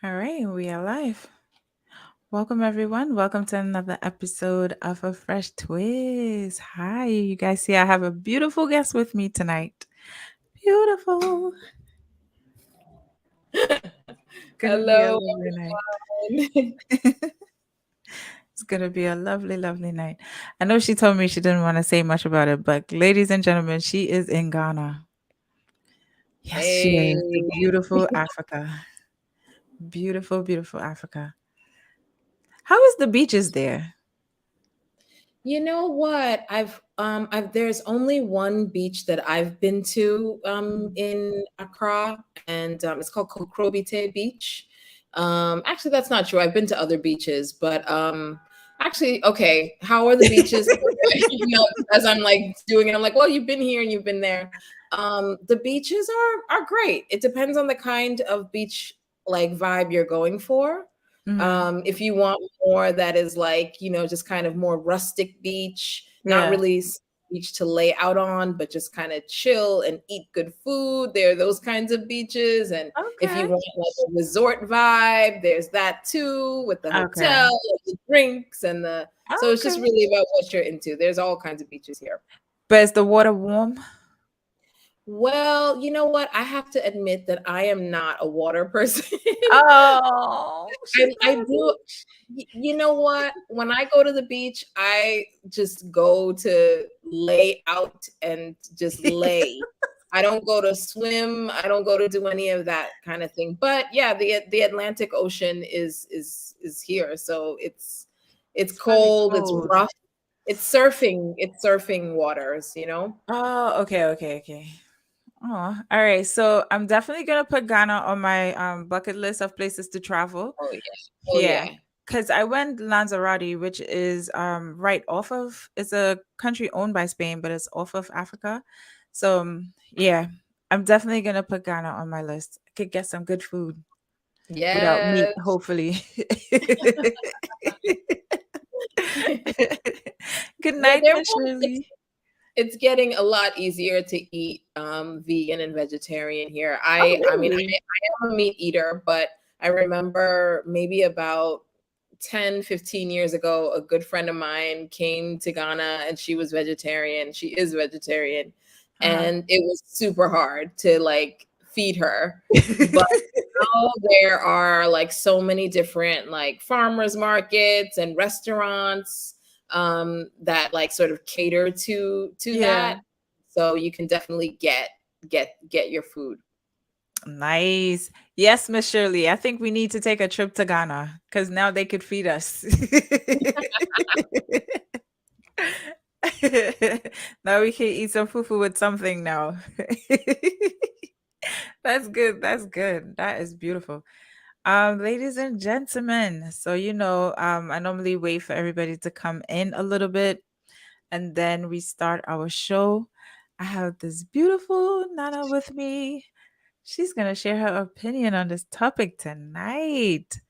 All right, we are live. Welcome, everyone. Welcome to another episode of A Fresh Twist. Hi, you guys see I have a beautiful guest with me tonight. Beautiful. Gonna be a Hello, lovely night. everyone. It's gonna be a lovely, lovely night. I know she told me she didn't want to say much about it, but ladies and gentlemen, she is in Ghana. Yes, she Hey, is. The beautiful Africa. Beautiful, beautiful Africa. How is the beaches there? you know what? I've there's only one beach that I've been to in Accra, and it's called Kokrobite Beach. Actually, that's not true. I've been to other beaches, but actually, okay. How are the beaches? As I'm like doing it, I'm like, well, you've been here and you've been there. The beaches are great. It depends on the kind of beach like vibe you're going for. Mhm. If you want more that is like, just kind of more rustic beach, not Yeah. really beach to lay out on, but just kind of chill and eat good food. There are those kinds of beaches. And if you Okay. want like a resort vibe, there's that too with the Okay. hotel, and the drinks, and so it's just Okay. really about what you're into. There's all kinds of beaches here. But is the water warm? Well, you know what? I have to admit that I am not a water person. Oh, she's I not a do. beach. You know what? When I go to the beach, I just go to lay out and just lay. I don't go to swim. I don't go to do any of that kind of thing. But yeah, the Atlantic Ocean is here, so it's It's probably cold. It's cold. rough. It's surfing. It's surfing waters. You know. Oh, okay, okay, okay. Oh, all right. So I'm definitely gonna put Ghana on my bucket list of places to travel. Oh yeah. Oh Yeah, yeah. because I went Lanzarote, which is right off of. It's a country owned by Spain, but it's off of Africa. So yeah, I'm definitely gonna put Ghana on my list. I could get some good food without meat, Yes. hopefully. Good They're, night, they're Miss both, Shirley. it's getting a lot easier to eat vegan and vegetarian here. Oh, I mean, really? I am a meat eater, but I remember maybe about 10, 15 years ago, a good friend of mine came to Ghana and she was vegetarian. She is vegetarian. Uh-huh. And it was super hard to like feed her. But now there are like so many different like farmers markets and restaurants that like sort of cater to Yeah. that. So you can definitely get your food. Nice. Yes, Miss Shirley. I think we need to take a trip to Ghana because now they could feed us. Now we can eat some fufu with something now. That's good. That's good. That is beautiful. Ladies and gentlemen, so I normally wait for everybody to come in a little bit and then we start our show. I have this beautiful Nana with me. She's gonna share her opinion on this topic tonight.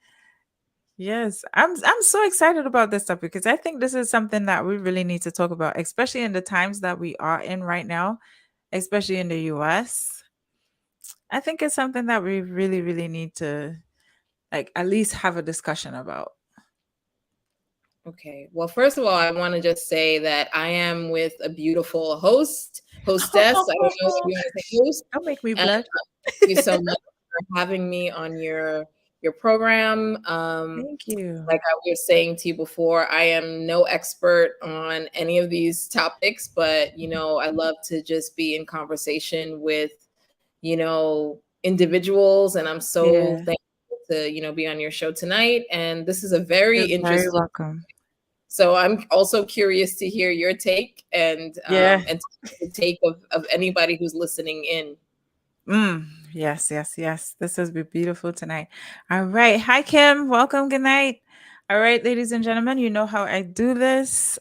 Yes, I'm so excited about this topic because I think this is something that we really need to talk about, especially in the times that we are in right now, especially in the US. I think it's something that we really, really need to like at least have a discussion about. Okay. Well, first of all, I want to just say that I am with a beautiful hostess. I don't know if you want to say host. Don't make me And blush. thank you so much for having me on your program. Thank you. Like I was saying to you before, I am no expert on any of these topics, but I love to just be in conversation with, individuals, and I'm so Yeah, thankful to, be on your show tonight. And this is a very you're very interesting. welcome. So I'm also curious to hear your take Yeah. and the take of anybody who's listening in. Yes, yes, yes. This has been beautiful tonight. All right. Hi, Kim. Welcome. Good night. All right, ladies and gentlemen, you know how I do this.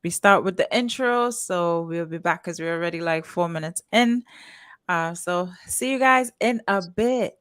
We start with the intro, so we'll be back because we're already like 4 minutes in. So see you guys in a bit.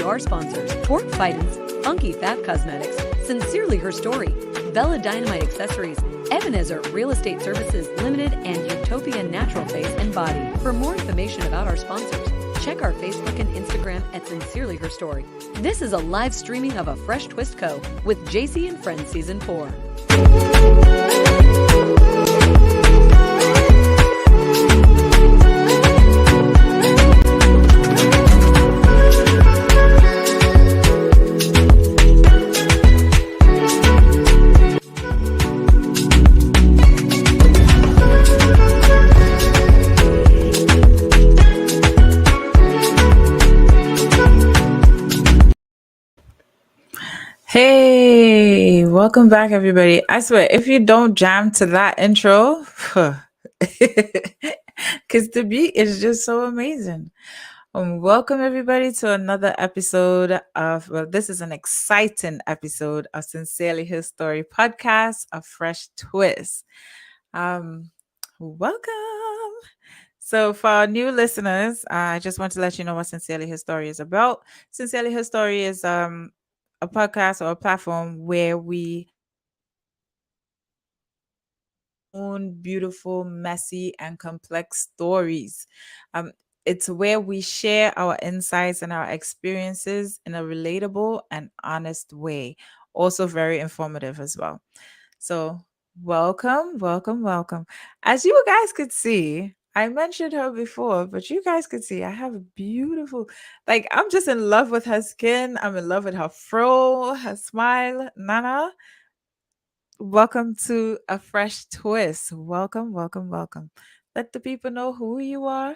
to our sponsors: Pork Fightins, Funky Fat Cosmetics, Sincerely Her Story, Bella Dynamite Accessories, Ebenezer Real Estate Services Limited, and Utopia Natural Face and Body. For more information about our sponsors, check our Facebook and Instagram at Sincerely Her Story. This is a live streaming of A Fresh Twist Co. with JC and Friends Season 4. Hey, welcome back, everybody. I swear, if you don't jam to that intro, because the beat is just so amazing. Welcome, everybody, to another episode of, well, this is an exciting episode of Sincerely His Story podcast, A Fresh Twist. Um, Welcome. So, for our new listeners, I just want to let you know what Sincerely His Story is about. Sincerely His Story is a podcast or a platform where we own beautiful, messy, and complex stories. Um, it's where we share our insights and our experiences in a relatable and honest way. Also, very informative as well. So, welcome, welcome, welcome. As you guys could see, I mentioned her before, but you guys could see I have a beautiful, like, I'm just in love with her skin. I'm in love with her fro, her smile. Nana, welcome to A Fresh Twist. Welcome, welcome, welcome. Let the people know who you are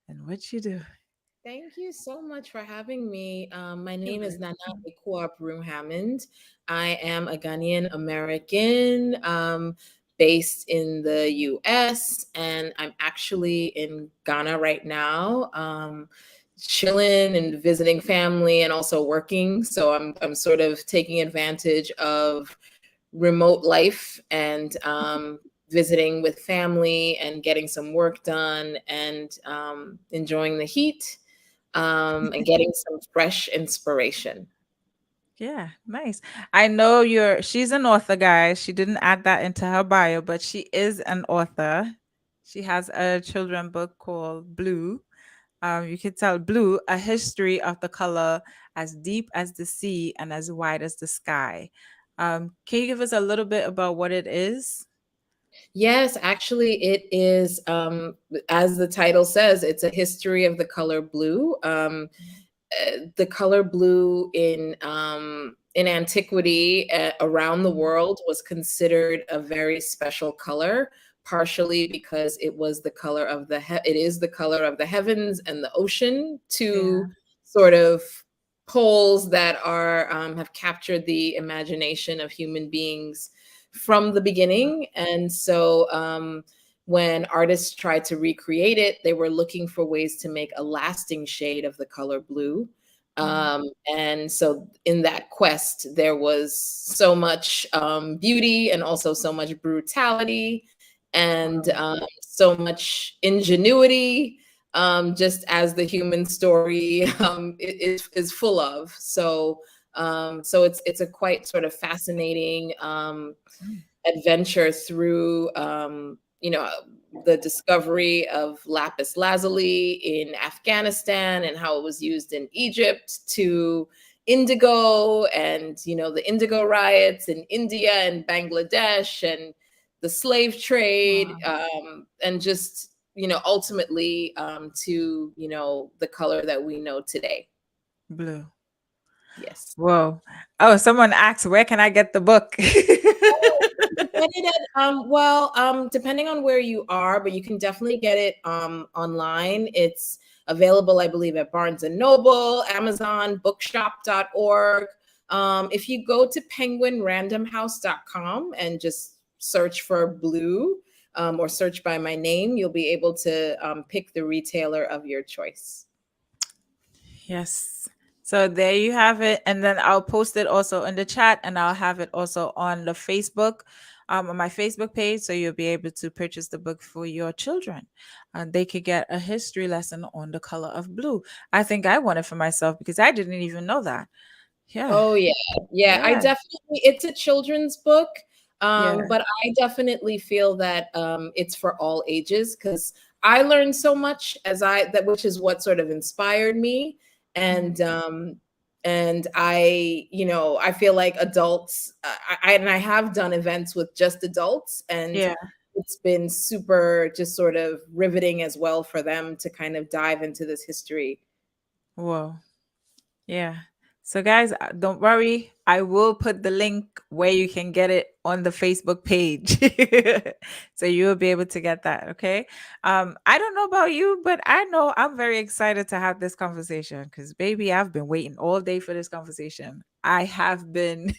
and what you do. Thank you so much for having me. My You're name is very Nana welcome. Ekuap Hammond. I am a Ghanaian American based in the US, and I'm actually in Ghana right now, chilling and visiting family and also working. So I'm sort of taking advantage of remote life and visiting with family and getting some work done and enjoying the heat and getting some fresh inspiration. Yeah, nice. I know she's an author, guys. She didn't add that into her bio, but she is an author. She has a children book called Blue. You can tell Blue, a history of the color as deep as the sea and as wide as the sky. Can you give us a little bit about what it is? Yes, actually, it is, as the title says, it's a history of the color blue. The color blue in antiquity around the Mhm. world was considered a very special color, partially because it was the color of it is the color of the heavens and the ocean, two Yeah. sort of poles that are have captured the imagination of human beings from the beginning. And so when artists tried to recreate it, they were looking for ways to make a lasting shade of the color blue. Mm. And so in that quest, there was so much beauty and also so much brutality and Wow. so much ingenuity, just as the human story is full of. So it's a quite sort of fascinating Mm. adventure through the discovery of lapis lazuli in Afghanistan and how it was used in Egypt, to indigo and the indigo riots in India and Bangladesh and the slave trade, Wow. and just ultimately to the color that we know today. Blue. Yes. Whoa. Oh, someone asked, where can I get the book? Oh, you can get it at depending on where you are, but you can definitely get it online. It's available, I believe, at Barnes and Noble, Amazon, bookshop.org. If you go to penguinrandomhouse.com and just search for blue, or search by my name, you'll be able to pick the retailer of your choice. Yes. So there you have it. And then I'll post it also in the chat and I'll have it also on the Facebook. on my Facebook page, so you'll be able to purchase the book for your children. They could get a history lesson on the color of blue. I think I want it for myself because I didn't even know that. Yeah, Oh yeah. Yeah, I yeah, definitely it's a children's book. yeah. But I definitely feel that it's for all ages because I learned so much as I that which is what sort of inspired me. Mhm. And I, I feel like adults and I have done events with just adults, and Yeah. it's been super just sort of riveting as well for them to kind of dive into this history. Whoa. Yeah. So, guys, don't worry. I will put the link where you can get it on the Facebook page. So you'll be able to get that. Okay. I don't know about you, but I know I'm very excited to have this conversation because, baby, I've been waiting all day for this conversation. I have been.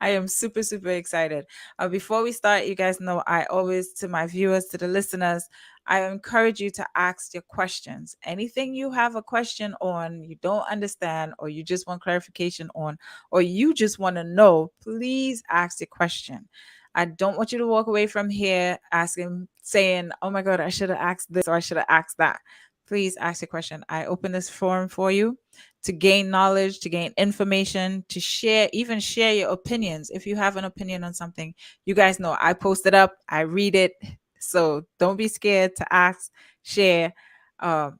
I am super, super excited. Before we start, you guys know I always, to my viewers, to the listeners, I encourage you to ask your questions. Anything you have a question on, you don't understand, or you just want clarification on, or you just want to know, please ask your question. I don't want you to walk away from here asking, saying, oh my God, I should have asked this or I should have asked that. Please ask your question. I open this forum for you to gain knowledge, to gain information, to share, even share your opinions. If you have an opinion on something, you guys know I post it up, I read it, so don't be scared to ask, share,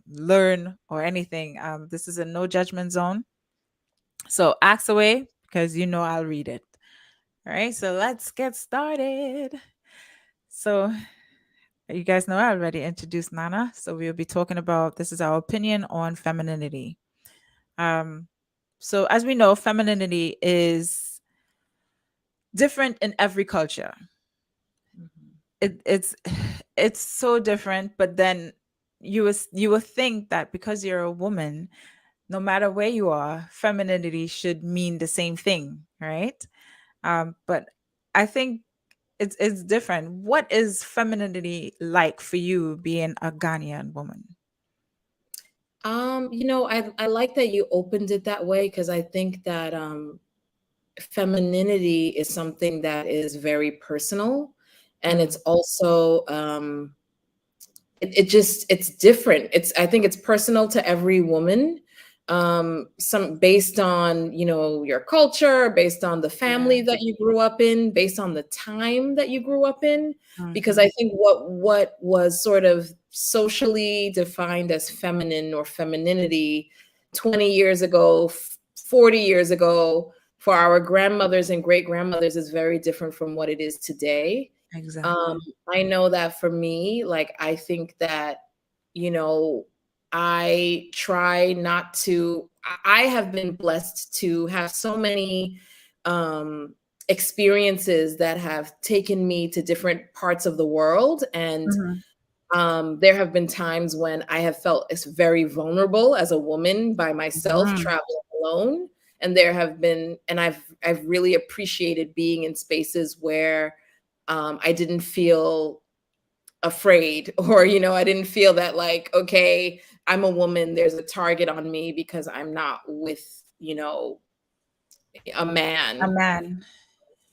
learn, or anything. This is a no judgment zone. So ask away because you know I'll read it. All right. So let's get started. So you guys know I already introduced Nana. So we'll be talking about, this is our opinion on femininity. Um, so as we know, femininity is different in every culture. Mhm. It's it's so different, but then you will think that because you're a woman, no matter where you are, femininity should mean the same thing, right? But I think it's different. What is femininity like for you being a Ghanaian woman? I like that you opened it that way because I think that femininity is something that is very personal, and Mm, it's also it's different. I think it's personal to every woman, some based on your culture, based on the yeah. family that you grew up in, based on the time that you grew up in. Because Hmm. I think what was sort of socially defined as feminine or femininity 20 years ago, 40 years ago, for our grandmothers and great grandmothers is very different from what it is today. um, Exactly. I know that for me, like, I think that, you know, I try not to, I have been blessed to have so many um, experiences that have taken me to different parts of the world. And Hmm. there have been times when I have felt it's very vulnerable as a woman by myself Hmm. traveling alone. And there have been, and I've really appreciated being in spaces where I didn't feel afraid, or I didn't feel that, like, okay, I'm a woman, there's a target on me because I'm not with a A man. man. Yeah.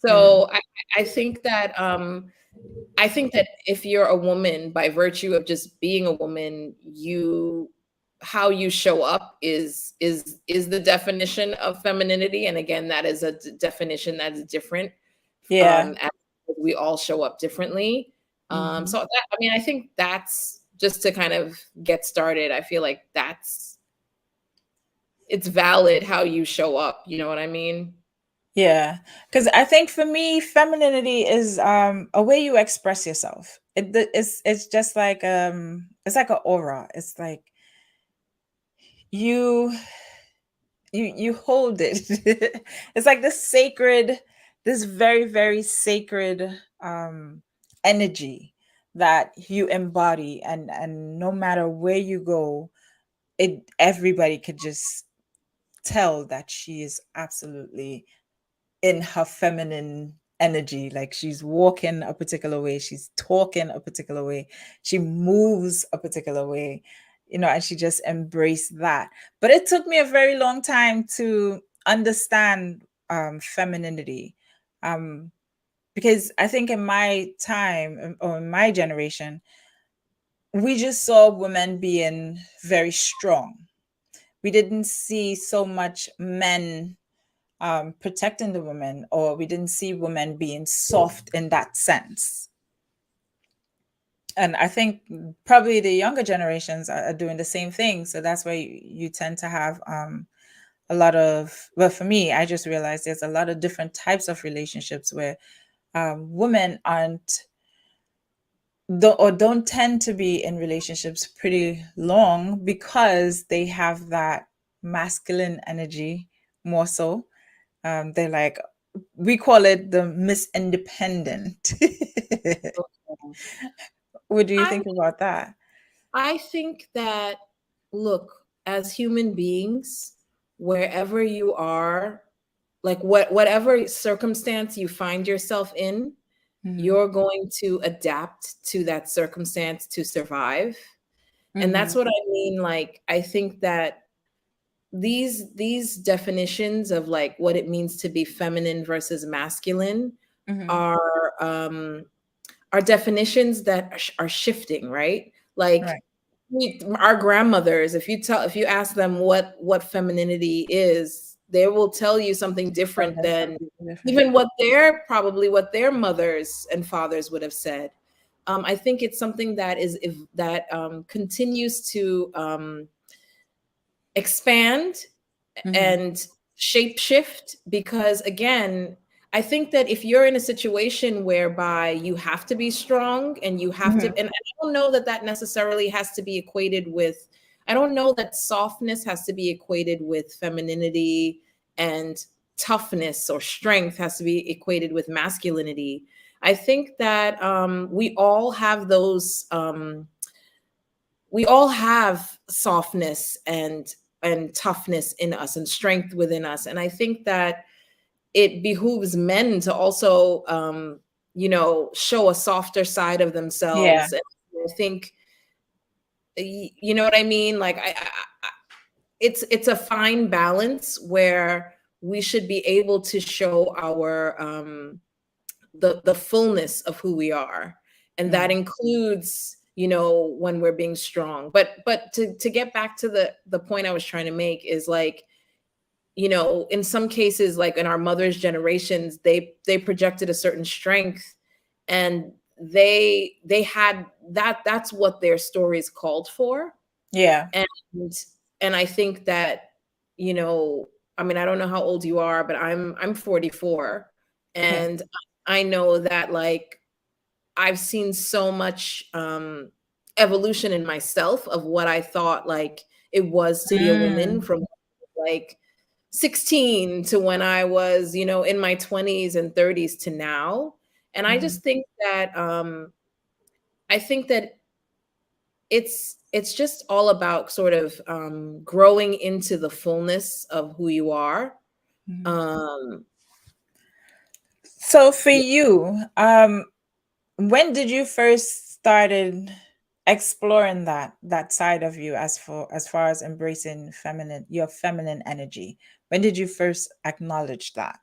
So I think that if you're a woman, by virtue of just being a woman, how you show up is the definition of femininity. And again, that is a definition that's different. Yeah. As we all show up differently. Hmm. I mean, I think that's just to kind of get started. I feel like it's valid how you show up. You know what I mean? Yeah, because I think for me, femininity is a way you express yourself. It's just like it's like an aura. It's like you you hold it. It's like this sacred, this very, very sacred energy that you embody, and no matter where you go, it everybody could just tell that she is absolutely in her feminine energy. Like she's walking a particular way, she's talking a particular way, she moves a particular way, and she just embraced that. But it took me a very long time to understand femininity. um because I think in my time or in my generation, we just saw women being very strong. We didn't see so much men protecting the women, or we didn't see women being soft in that sense. And I think probably the younger generations are doing the same thing. So that's why you tend to have a lot of, well, for me, I just realized there's a lot of different types of relationships where women aren't or don't tend to be in relationships pretty long because they have that masculine energy more so. They're like, we call it the Miss Independent. Okay. What do you I think about that? I think that, look, as human beings, wherever you are, like whatever circumstance you find yourself in, Hmm. you're going to adapt to that circumstance to survive. And that's Hmm. what I mean. Like, I think that these definitions of like what it means to be feminine versus masculine Hmm. are are definitions that are shifting, right? Like, Right. our grandmothers, if you ask them what femininity is, they will tell you something different Something than completely different. even what their mothers and fathers would have said. I think it's something that is if that continues to expand Hmm. and shape shift, because again, I think that if you're in a situation whereby you have to be strong and you have to, Hmm. and I don't know that that necessarily has to be equated with, I don't know that softness has to be equated with femininity, and toughness or strength has to be equated with masculinity. I think that we all have softness and toughness in us and strength within us, and I think that it behooves men to also show a softer side of Yeah. themselves. And I think, you know what I mean, like it's a fine balance where we should be able to show our the fullness of who we are, and that Mm. includes, when we're being strong. But to get back to the point I was trying to make is like, in some cases, like in our mother's generations, they projected a certain strength, and they had that's what their stories called for. Yeah. And I think that, I mean, I don't know how old you are, but I'm 44, Okay. and I know that, like, I've seen so much evolution in myself of what I thought like it was to be a woman, Mm. from like 16 to when I was, in my 20s and 30s to now. And I Hmm. just think that I think that it's just all about sort of growing into the fullness of who you are. Hmm. Um So for yeah, you, when did you first started exploring that side of you as far as embracing feminine, your feminine energy? When did you first acknowledge that?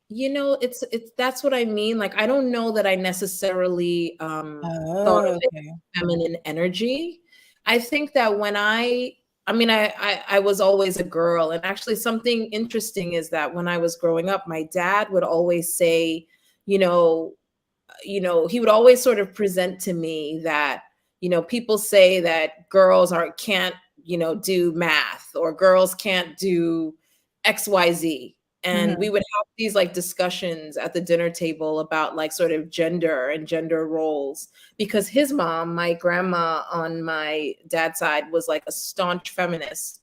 it's that's what I mean. Like, I don't know that I necessarily thought of Oh, it okay. as feminine energy. I think that when I mean, I was always a girl, and actually something interesting is that when I was growing up, my dad would always say, you know, he would always sort of present to me that, people say that girls are can't, do math, or girls can't do XYZ. And we Hmm. would have these like discussions at the dinner table about like sort of gender and gender roles, because his mom, my grandma on my dad's side, was like a staunch feminist,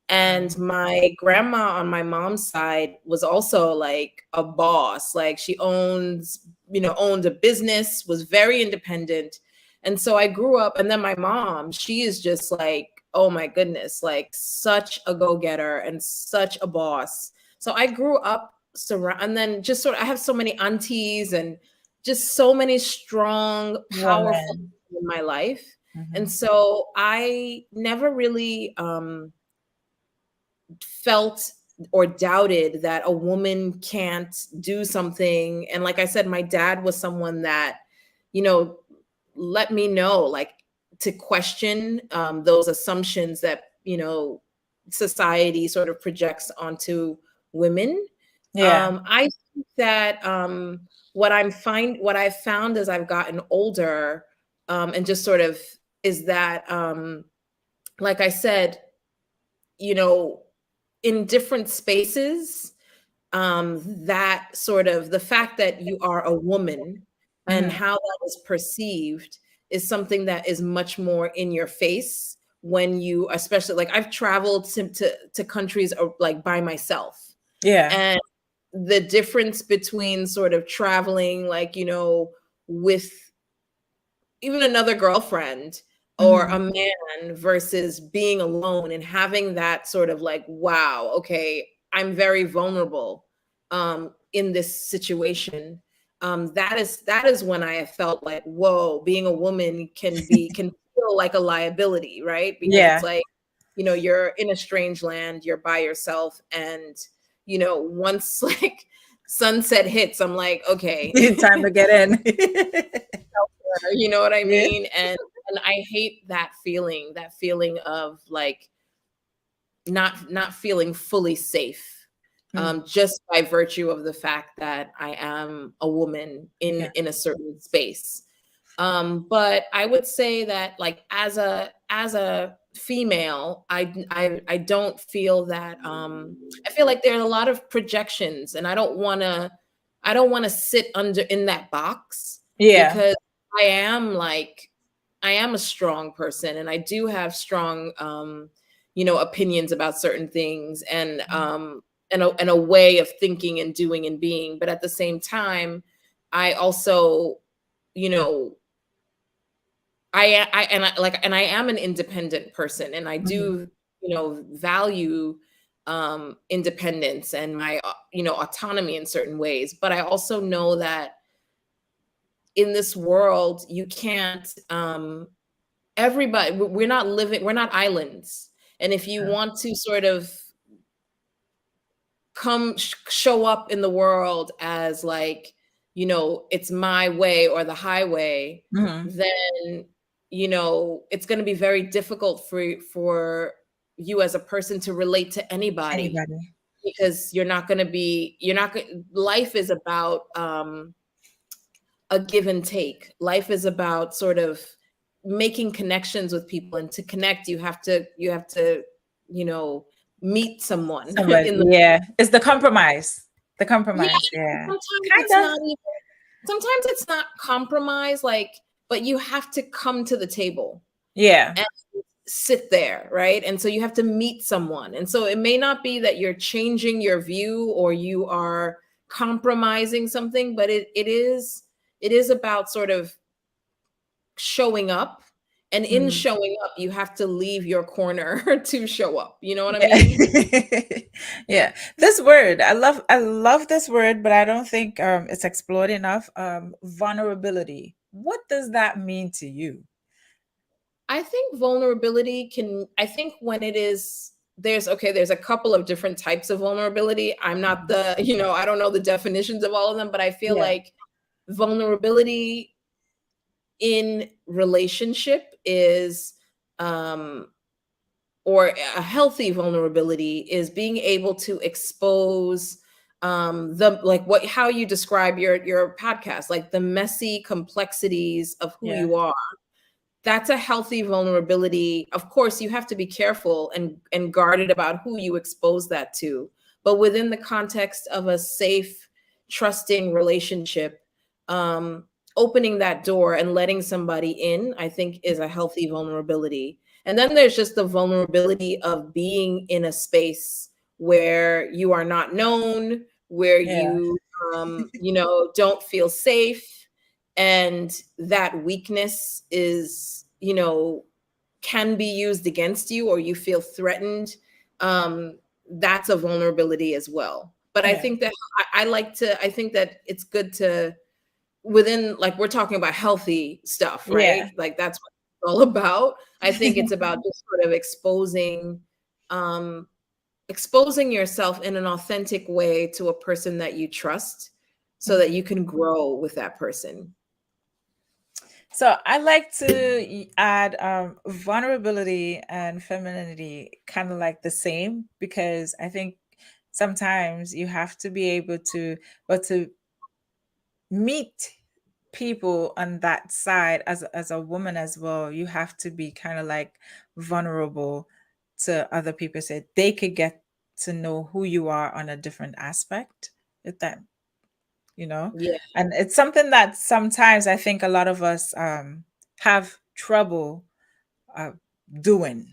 and my grandma on my mom's side was also like a boss. Like, she owned a business, was very independent. And so I grew up, and then my mom, she is just like, oh my goodness, like such a go-getter and such a boss. So I grew up surround, and then just sort of, I have so many aunties and just so many strong, powerful Woman. people in my life. And Hmm. so I never really felt or doubted that a woman can't do something. And like I said, my dad was someone that, you know, let me know, like, to question those assumptions that, society sort of projects onto women. Yeah. I think that what I've found as I've gotten older, and just sort of, is that, like I said, you know, in different spaces, that sort of, the fact that you are a woman and Hmm. how that is perceived is something that is much more in your face when you, especially, like, I've traveled to countries, like, by myself, Yeah. and the difference between sort of traveling, like, with even another girlfriend or a Hmm. man, versus being alone and having that sort of, like, wow, okay, I'm very vulnerable in this situation. That is when I have felt like, whoa, being a woman can feel like a liability, right? Because it's Yeah. like, you're in a strange land, you're by yourself, and once like sunset hits, I'm like, okay. Time to get in. You know what I Yeah. mean? And I hate that feeling of, like, not feeling fully safe, Mm. just by virtue of the fact that I am a woman Yeah. in a certain space. But I would say that, like, as a female, I don't feel that, I feel like there are a lot of projections, and I don't want to sit under in that box, Yeah. because I am like I am a strong person, and I do have strong, opinions about certain things, and a way of thinking and doing and being. But at the same time, I also, you know, I am an independent person, and I Mhm. do, value independence and my, autonomy in certain ways. But I also know that in this world, you can't, everybody, we're not islands. And if you want to sort of show up in the world as, like, it's my way or the highway, Mhm. then, it's going to be very difficult for you as a person to relate to anybody, Anybody. because you're not life is about, a give and take. Life is about sort of making connections with people, and to connect, you have to you know meet someone Somebody. in the Yeah. It's the compromise. The Yeah, compromise. and Yeah. sometimes it's Kind of. not even sometimes it's not compromise, like, but you have to come to the table Yeah. and sit there, right? And so you have to meet someone. And so it may not be that you're changing your view or you are compromising something, but it is about sort of showing up. And in Mhm. showing up, you have to leave your corner to show up. You know what I mean? Yeah. Yeah. This word, I love this word, but I don't think it's explored enough. Vulnerability. What does that mean to you? I think I think when it is, there's a couple of different types of vulnerability. I'm not I don't know the definitions of all of them, but I feel Yeah. like vulnerability in relationship is, um, or a healthy vulnerability is being able to expose, the, like, what how you describe your podcast, like the messy complexities of who Yeah. you are. That's a healthy vulnerability. Of course, you have to be careful and guarded about who you expose that to, but within the context of a safe, trusting relationship, um, opening that door and letting somebody in, I think, is a healthy vulnerability. And then there's just the vulnerability of being in a space where you are not known, where Yeah. don't feel safe, and that weakness is, can be used against you, or you feel threatened. That's a vulnerability as well. But I Yeah. think that I think that it's good to, within, like, we're talking about healthy stuff, Yeah. right? Like, that's what it's all about. I think it's about just sort of exposing, um exposing yourself in an authentic way to a person that you trust so that you can grow with that person. So I like to add vulnerability and femininity kind of like the same, because I think sometimes you have to be able to, but to meet people on that side as a woman as well, you have to be kind of like vulnerable to other people so they could get to know who you are on a different aspect, if that, you know. Yeah. And it's something that sometimes I think a lot of us have trouble uh, doing.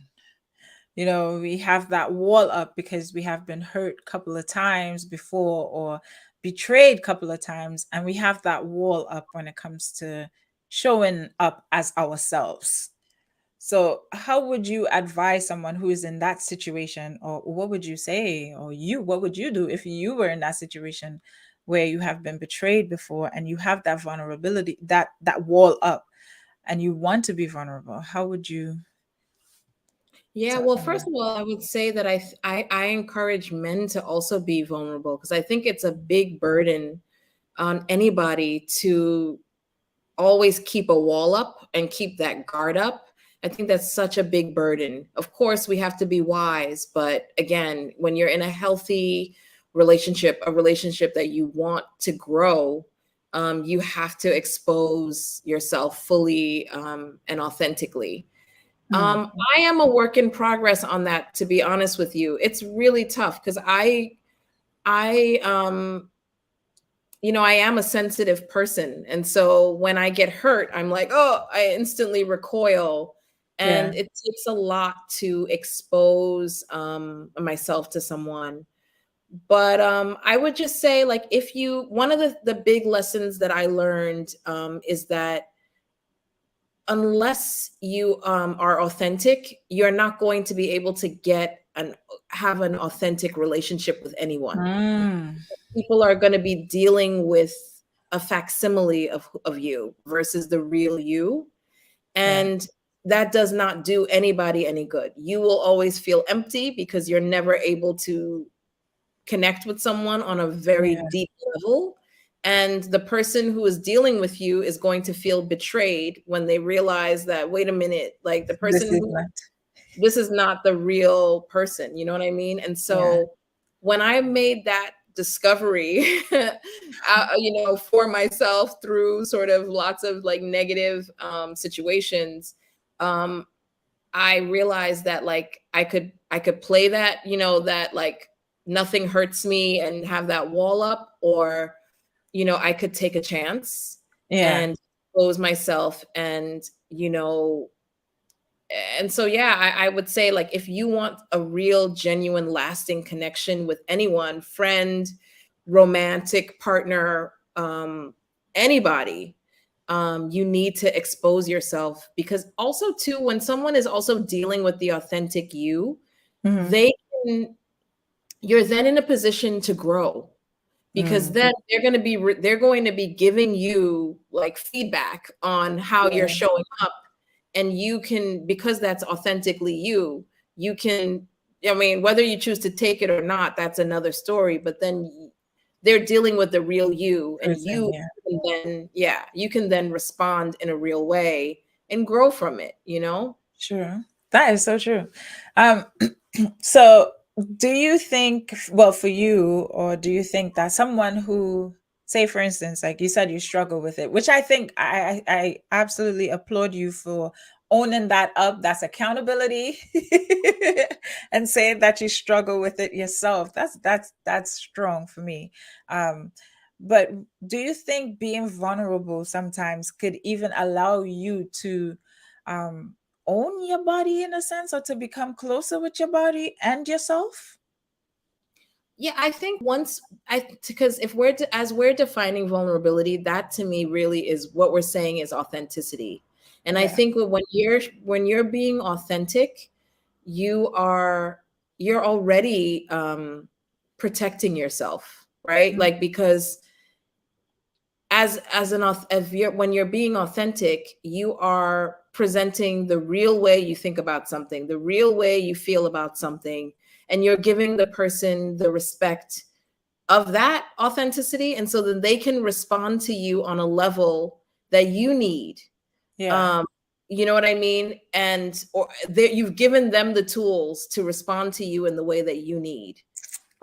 You know, we have that wall up because we have been hurt a couple of times before, or betrayed a couple of times, and we have that wall up when it comes to showing up as ourselves. So how would you advise someone who is in that situation, or what would you say, or what would you do if you were in that situation where you have been betrayed before and you have that vulnerability, that wall up, and you want to be vulnerable? How would you Yeah, tell well, first someone? of all, I would say that I encourage men to also be vulnerable, because I think it's a big burden on anybody to always keep a wall up and keep that guard up. I think that's such a big burden. Of course, we have to be wise, but again, when you're in a healthy relationship, a relationship that you want to grow, you have to expose yourself fully and authentically. Mm, I am a work in progress on that, to be honest with you. It's really tough because I I am a sensitive person. And so when I get hurt, I'm like, oh, I instantly recoil. yeah. And it takes a lot to expose myself to someone. But I would just say, like, one of the big lessons that I learned is that unless you are authentic, you're not going to be able to have an authentic relationship with anyone. Mm, People are going to be dealing with a facsimile of you versus the real you. yeah. And that does not do anybody any good. You will always feel empty because you're never able to connect with someone on a very Yeah. deep level. And the person who is dealing with you is going to feel betrayed when they realize that, wait a minute, like, This is not. this is not the real person. You know what I mean? And Yeah. so when I made that discovery, for myself through sort of lots of like negative situations, um, I realized that, like, I could play that, that, like, nothing hurts me and have that wall up, or I could take a chance Yeah. and expose myself, and so, yeah, I would say, like, if you want a real, genuine, lasting connection with anyone, friend, romantic partner, anybody, you need to expose yourself, because also too, when someone is also dealing with the authentic you, Mhm. they can you're then in a position to grow, because Mm. then they're going to be giving you, like, feedback on how you're Yeah, showing up, and you can, because that's authentically you can, I mean, whether you choose to take it or not, that's another story, but then they're dealing with the real you, and person, yeah. you can then respond in a real way and grow from it. Sure. That is so true. Um, so do you think, well, for you, or do you think that someone who, say, for instance, like you said, you struggle with it, which I think I absolutely applaud you for owning that up. That's accountability, and saying that you struggle with it yourself. That's strong for me. Um, but do you think being vulnerable sometimes could even allow you to um own your body in a sense, or to become closer with your body and yourself? Yeah, I think once I because if as we're defining vulnerability, that to me really is what we're saying is authenticity. And I Yeah. think that when you're being authentic, you are you're already protecting yourself, right? Mm, Like, because as an if you're when you're being authentic, you are presenting the real way you think about something, the real way you feel about something, and you're giving the person the respect of that authenticity, and so that they can respond to you on a level that you need. Yeah. um you know what I mean? And or you've given them the tools to respond to you in the way that you need.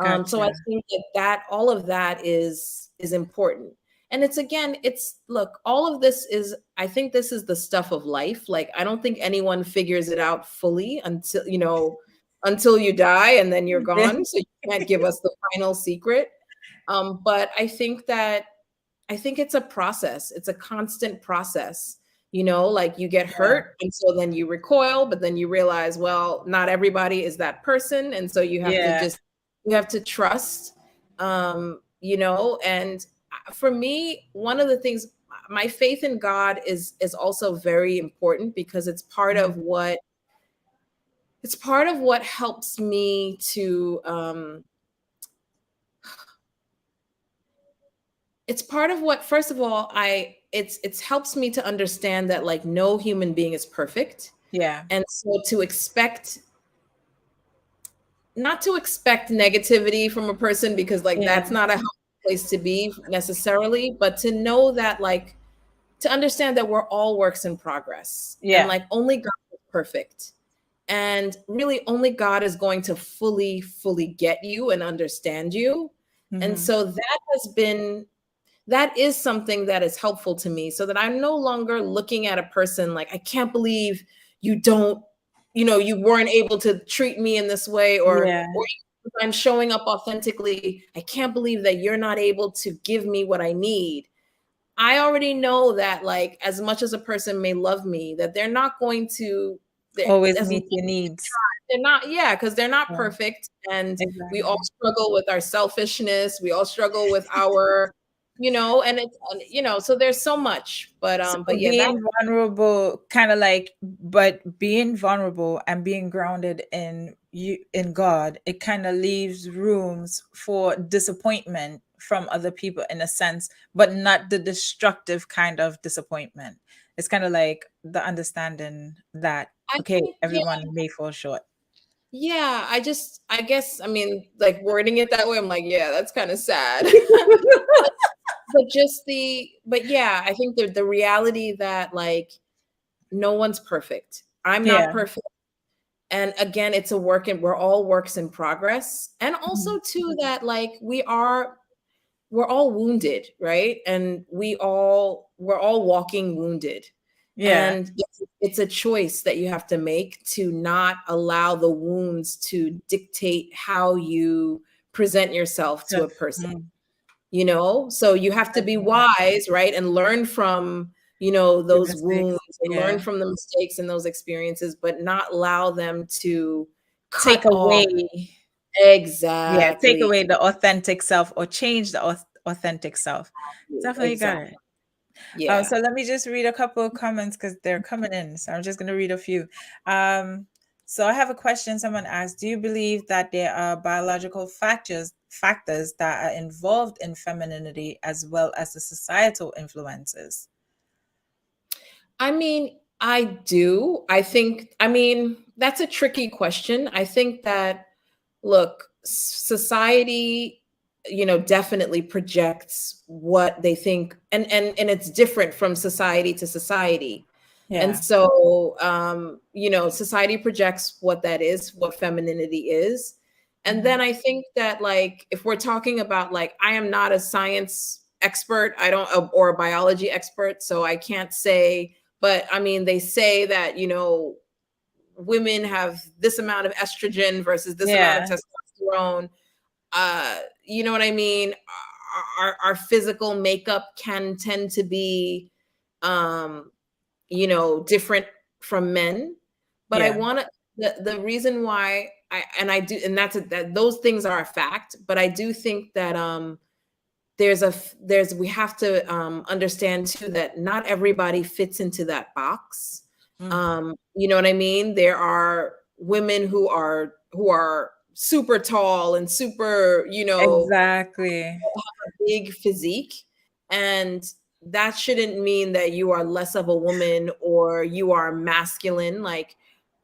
So I Gotcha. think that all of that is important. And it's, again, it's, look, all of this is, I think this is the stuff of life. Like, I don't think anyone figures it out fully until, until you die and then you're gone. So you can't give us the final secret. But I think it's a process. It's a constant process. Like, you get Yeah. hurt, and so then you recoil, but then you realize, well, not everybody is that person, and so Yeah. you have to trust. And for me, one of the things, my faith in God is also very important, because Mhm. it's part of what helps me to it's part of what, first of all, it's helps me to understand that, like, no human being is perfect. Yeah. And so to expect not to expect negativity from a person, because, like, Yeah. that's not a healthy place to be necessarily, but to know that, like, to understand that we're all works in progress, and, Yeah. like, only God is perfect. And really, only God is going to fully get you and understand you. And Hmm. so that is something that is helpful to me, so that I'm no longer looking at a person like, I can't believe you don't, you weren't able to treat me in this way, Yeah. or if I'm showing up authentically, I can't believe that you're not able to give me what I need. I already know that, like, as much as a person may love me, that they're not going to, Always as much meet your as they needs. try, they're not, yeah, because they're not Yeah. perfect. And we all Exactly. struggle with our selfishness. We all struggle with our, and it's, so there's so much. So But yeah, that, being vulnerable, kind of like, but being vulnerable and being grounded in God, it kind of leaves rooms for disappointment from other people in a sense, but not the destructive kind of disappointment. It's kind of like the understanding that, I okay, think, yeah, everyone may fall short. yeah, I guess, I mean, like, wording it that way, I'm like, yeah, that's kind of sad. But yeah, I think the reality that, like, no one's perfect. I'm not Yeah. perfect. And again, it's a work, and we're all works in progress. And Mhm. also too, that, like, we're all wounded, right? And we're all walking wounded. Yeah. And it's a choice that you have to make, to not allow the wounds to dictate how you present yourself to So, a person. mm, So you have to be definitely. wise, right? And learn from, The those wounds, mistakes. and learn Yeah. from the mistakes and those experiences, but not allow them to Take cut off. away. Yeah, take Exactly. away the authentic self or change the authentic self. Definitely got Exactly. it. Yeah. So let me just read a couple of comments because they're coming in. So I'm just going to read a few. Um, so I have a question. Someone asked, "Do you believe that there are biological factors that are involved in femininity as well as the societal influences?" I mean, I do. I mean, that's a tricky question. I think that, look, society, definitely projects what they think, and it's different from society to society. And Yeah. so, society projects what that is, what femininity is. And Mhm. then I think that, like, if we're talking about, like, I am not a science expert, I don't, or a biology expert, so I can't say, but I mean, they say that, women have this amount of estrogen versus this amount of Yeah. testosterone. You know what I mean? Our physical makeup can tend to be, um, different from men. But I Yeah. want to, the reason why I do, and that those things are a fact, but I do think that, we have to, understand too, that not everybody fits into that box. Mhm. You know what I mean? There are women who are super tall and super, Exactly. big physique, and that shouldn't mean that you are less of a woman or you are masculine. Like,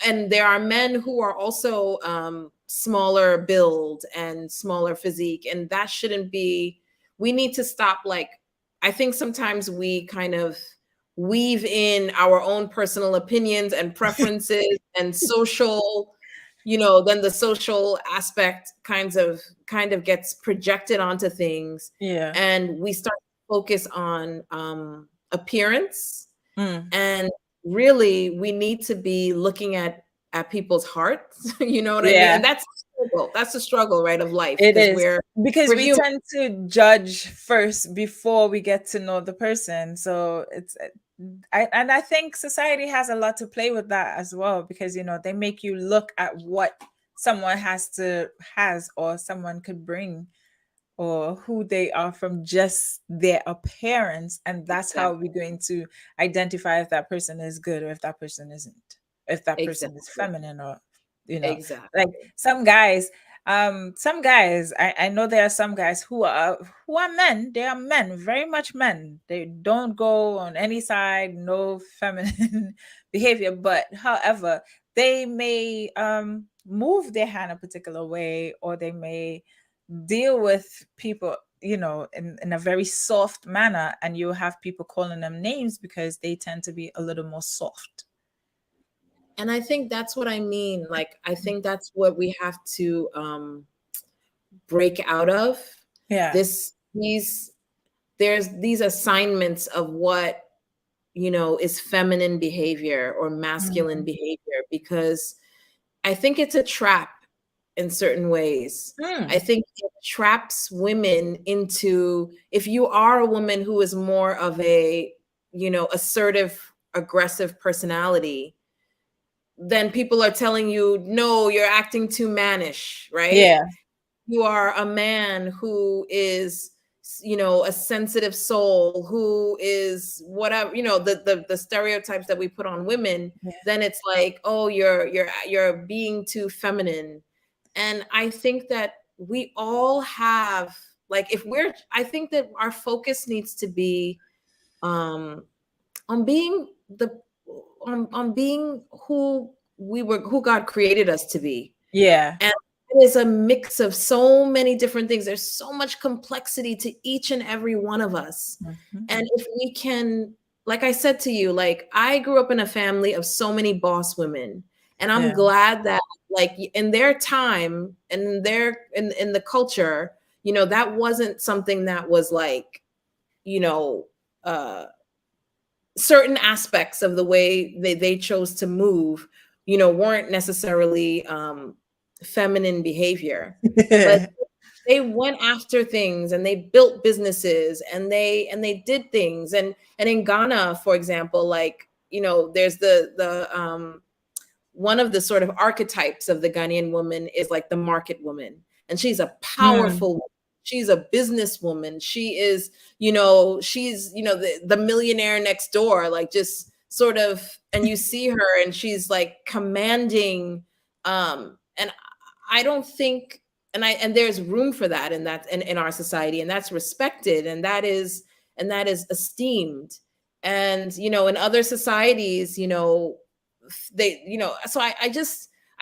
and there are men who are also, smaller build and smaller physique, and that shouldn't be. We need to stop. Like, I think sometimes we kind of weave in our own personal opinions and preferences and social, then the social aspect kind of gets projected onto things, Yeah. and we start to focus on appearance. Mm. And really, we need to be looking at people's hearts. You know what I mean? Yeah. And that's the struggle. That's the struggle, right, of life, It because is because we're we human. tend to judge first before we get to know the person. So I think society has a lot to play with that as well, because they make you look at what someone has or someone could bring, or who they are from just their appearance, and that's how Exactly. we're going to identify if that person is good or if that person isn't, if that person is Exactly. feminine, or you know like Exactly. some guys, I know there are some guys who are men. They are men, very much men. They don't go on any side, no feminine behavior, but however, they may move their hand a particular way, or they may deal with people in a very soft manner, and you have people calling them names because they tend to be a little more soft. And I think that's what I mean. Like, I think that's what we have to break out of. Yeah. This these There's these assignments of what is feminine behavior or masculine Mhm. behavior, because I think it's a trap in certain ways. I Mm. think it traps women into, if you are a woman who is more of a, assertive, aggressive personality, then people are telling you, no, you're acting too mannish, right? Yeah. You are a man who is, a sensitive soul, who is whatever, the stereotypes that we put on women. Yeah. Then it's like, oh, you're being too feminine. And I think that we all have, like, I think that our focus needs to be um on being on being who God created us to be. Yeah. And it is a mix of so many different things. There's so much complexity to each and every one of us. Mhm. And if we can, like I said to you, like, I grew up in a family of so many boss women. And I'm Yeah. glad that, like, in their time and in the culture, that wasn't something that was like, you know, uh certain aspects of the way they chose to move, weren't necessarily feminine behavior. But they went after things, and they built businesses, and they did things. And in Ghana, for example, like, there's the one of the sort of archetypes of the Ghanaian woman is like the market woman. And she's a Mm. powerful woman. She's a businesswoman. She is, she's, the millionaire next door, like, just sort of, and you see her, and she's like commanding. And I don't think, and there's room for that, in our society, and that's respected, and that is esteemed. And in other societies, so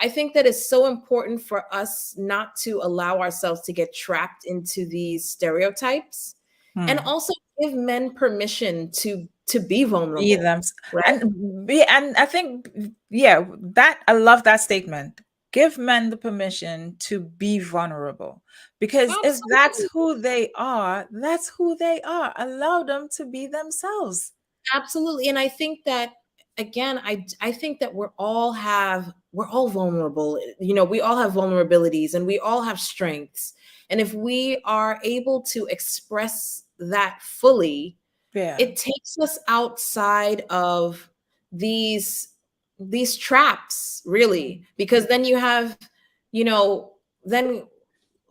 I think that it's so important for us not to allow ourselves to get trapped into these stereotypes, and Hmm. also give men permission to be Be vulnerable, them. right? And I think, yeah, that I love that statement. Give men the permission to be vulnerable, because if that's Absolutely. who they are, that's who they are. Allow them to be themselves. Absolutely. And I think that, again, I think that we're all vulnerable. We all have vulnerabilities, and we all have strengths. And if we are able to express that fully, Yeah. it takes us outside of these these traps, really, because then you have, you know then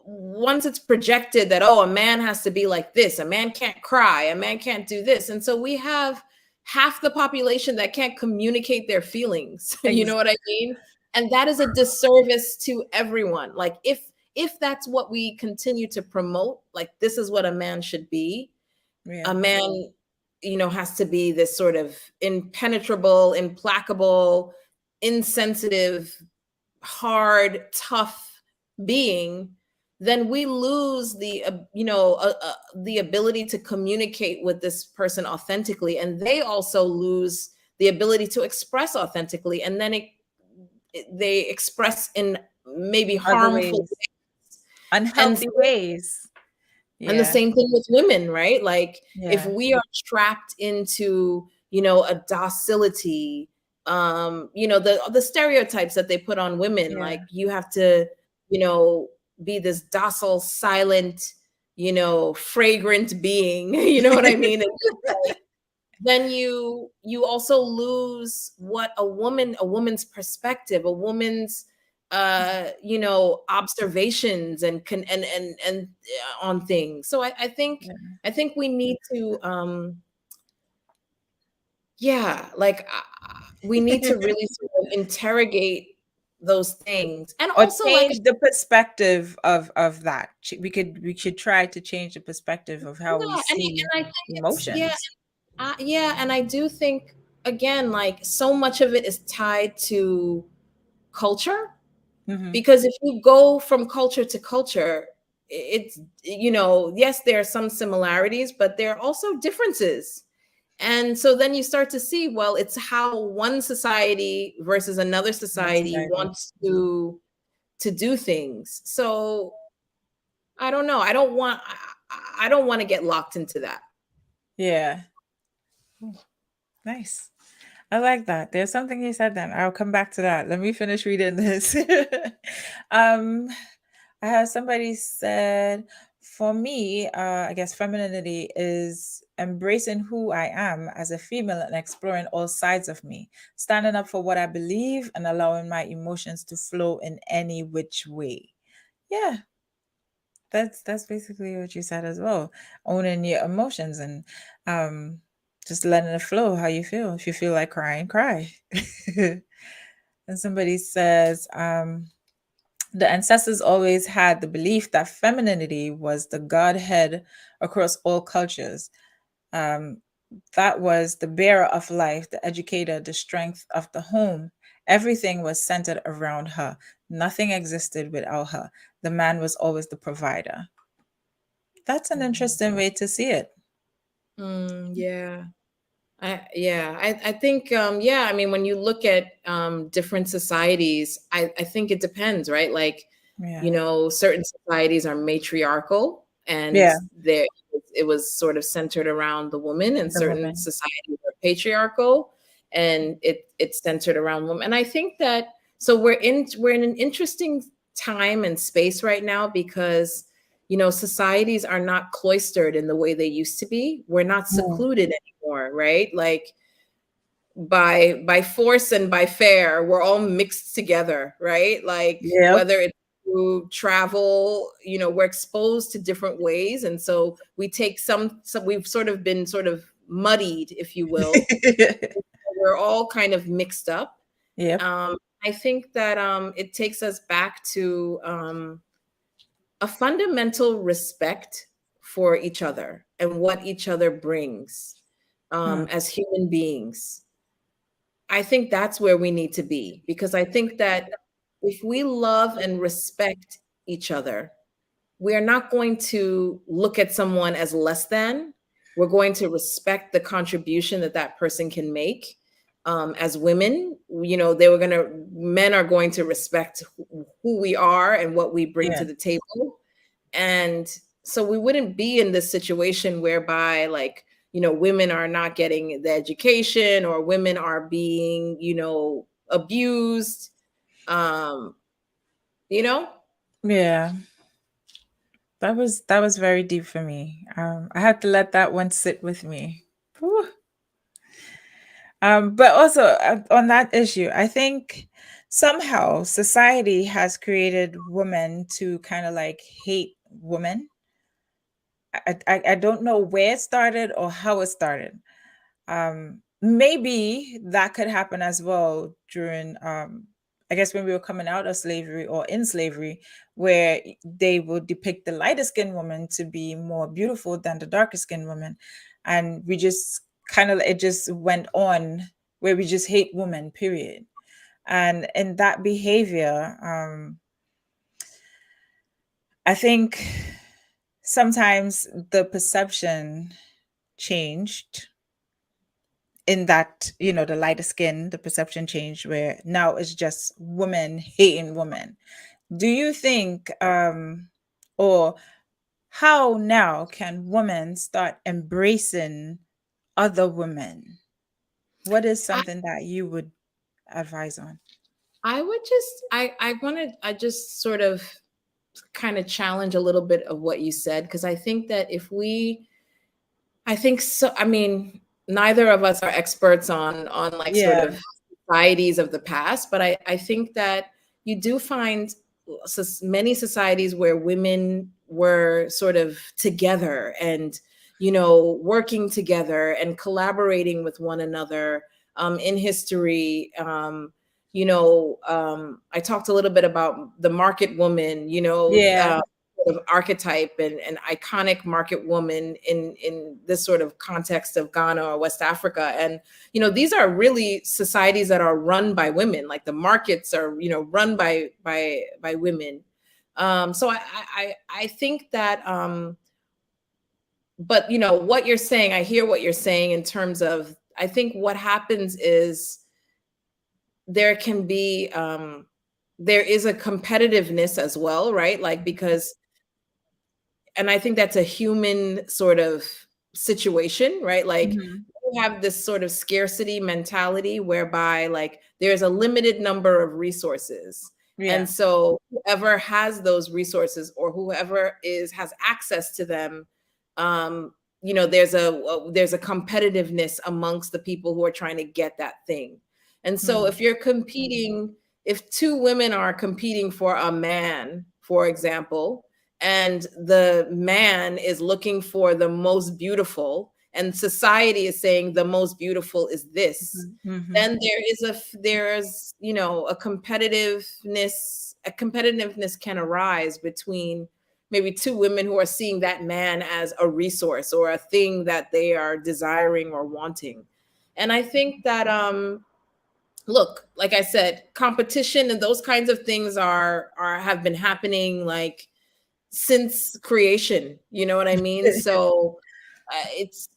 once it's projected that, oh, a man has to be like this, a man can't cry, a man can't do this, and so we have half the population that can't communicate their feelings. You know Ex- what I mean? And that is a disservice to everyone. Like, if that's what we continue to promote, like, this is what a man should be. A yeah. man, has to be this sort of impenetrable, implacable, insensitive, hard, tough being, then we lose the the ability to communicate with this person authentically, and they also lose the ability to express authentically, and then they express in maybe Other harmful ways, ways. And unhealthy ways. and the Yeah, same thing with women, right? Like if yeah, we are trapped into, a docility, the stereotypes that they put on women, yeah. like you have to, you know, be this docile, silent, fragrant being, you know what I mean? And then you also lose what a woman's perspective, a woman's observations and on things. So Yeah. I think we need to yeah, like we need to really sort of interrogate those things, and Or also like change the perspective of that. We should try to change the perspective of how we yeah, see and I think it's yeah. emotions. Yeah, and I do think, again, like so much of it is tied to culture, Hmm. because if you go from culture to culture, it's, yes, there are some similarities, but there are also differences. And so then you start to see, well, it's how one society versus another That's society society. wants to do things. So I don't know. I don't want to get locked into that. Yeah. Nice. I like that. There's something you said then. I'll come back to that. Let me finish reading this. um, I have somebody said, for me, I guess femininity is embracing who I am as a female and exploring all sides of me, standing up for what I believe and allowing my emotions to flow in any which way. Yeah, that's basically what you said as well. Owning your emotions and um just letting it flow how you feel. If you feel like crying, cry. And somebody says, the ancestors always had the belief that femininity was the godhead across all cultures. Um, that was the bearer of life, the educator, the strength of the home. Everything was centered around her. Nothing existed without her. The man was always the provider. That's an Mhm. interesting way to see it. Yeah. I think yeah, I mean, when you look at different societies, I think it depends, right? Like, Yeah. certain societies are matriarchal, and Yeah. there it was sort of centered around the woman, and The certain woman. societies are patriarchal, and it's centered around women. And I think that, so we're in an interesting time and space right now, because societies are not cloistered in the way they used to be. We're not Mm. secluded anymore, right? Like by force and by fair, we're all mixed together, right? Like Yep. whether it's through travel, we're exposed to different ways, and so we take some we've sort of been sort of muddied, if you will. We're all kind of mixed up. Yep. I think that it takes us back to a fundamental respect for each other and what each other brings, Hmm. as human beings. I think that's where we need to be, because I think that if we love and respect each other, we are not going to look at someone as less than. We're going to respect the contribution that that person can make. As women, men are going to respect who we are and what we bring Yeah. to the table. And so we wouldn't be in this situation whereby, like, women are not getting the education, or women are being, abused. Um, you know? Yeah. That was very deep for me. I had to let that one sit with me. Whew. But also on that issue, I think somehow society has created women to kind of like hate women. I don't know where it started or how it started. Maybe that could happen as well during I guess when we were coming out of slavery or in slavery, where they would depict the lighter skinned woman to be more beautiful than the darker skinned woman. And we just kind of, it just went on where we just hate women, period. And in that behavior, I think sometimes the perception changed in that, the lighter skin, the perception changed where now it's just women hating women. Do you think, or how now can women start embracing other women? What is I, something that you would advise on? I would just I just sort of kind of challenge a little bit of what you said, because I think that if we I think so. I mean, neither of us are experts on like sort Yeah. of societies of the past, but I think that you do find many societies where women were sort of together and working together and collaborating with one another in history. I talked a little bit about the market woman. Yeah. Sort of archetype and iconic market woman in this sort of context of Ghana or West Africa. And these are really societies that are run by women. Like the markets are run by women. So I think that but what you're saying, I hear what you're saying in terms of, I think what happens is there can be there is a competitiveness as well, right? Like, because, and I think that's a human sort of situation, right? Like, Hmm. we have this sort of scarcity mentality whereby like there's a limited number of resources. And Yeah. so whoever has those resources or whoever has access to them, um, there's a competitiveness amongst the people who are trying to get that thing. And so Mm. if two women are competing for a man, for example, and the man is looking for the most beautiful and society is saying the most beautiful is this, Hmm. then there's a competitiveness can arise between maybe two women who are seeing that man as a resource or a thing that they are desiring or wanting. And I think that look, like I said, competition and those kinds of things are have been happening like since creation, you know what I mean? So it's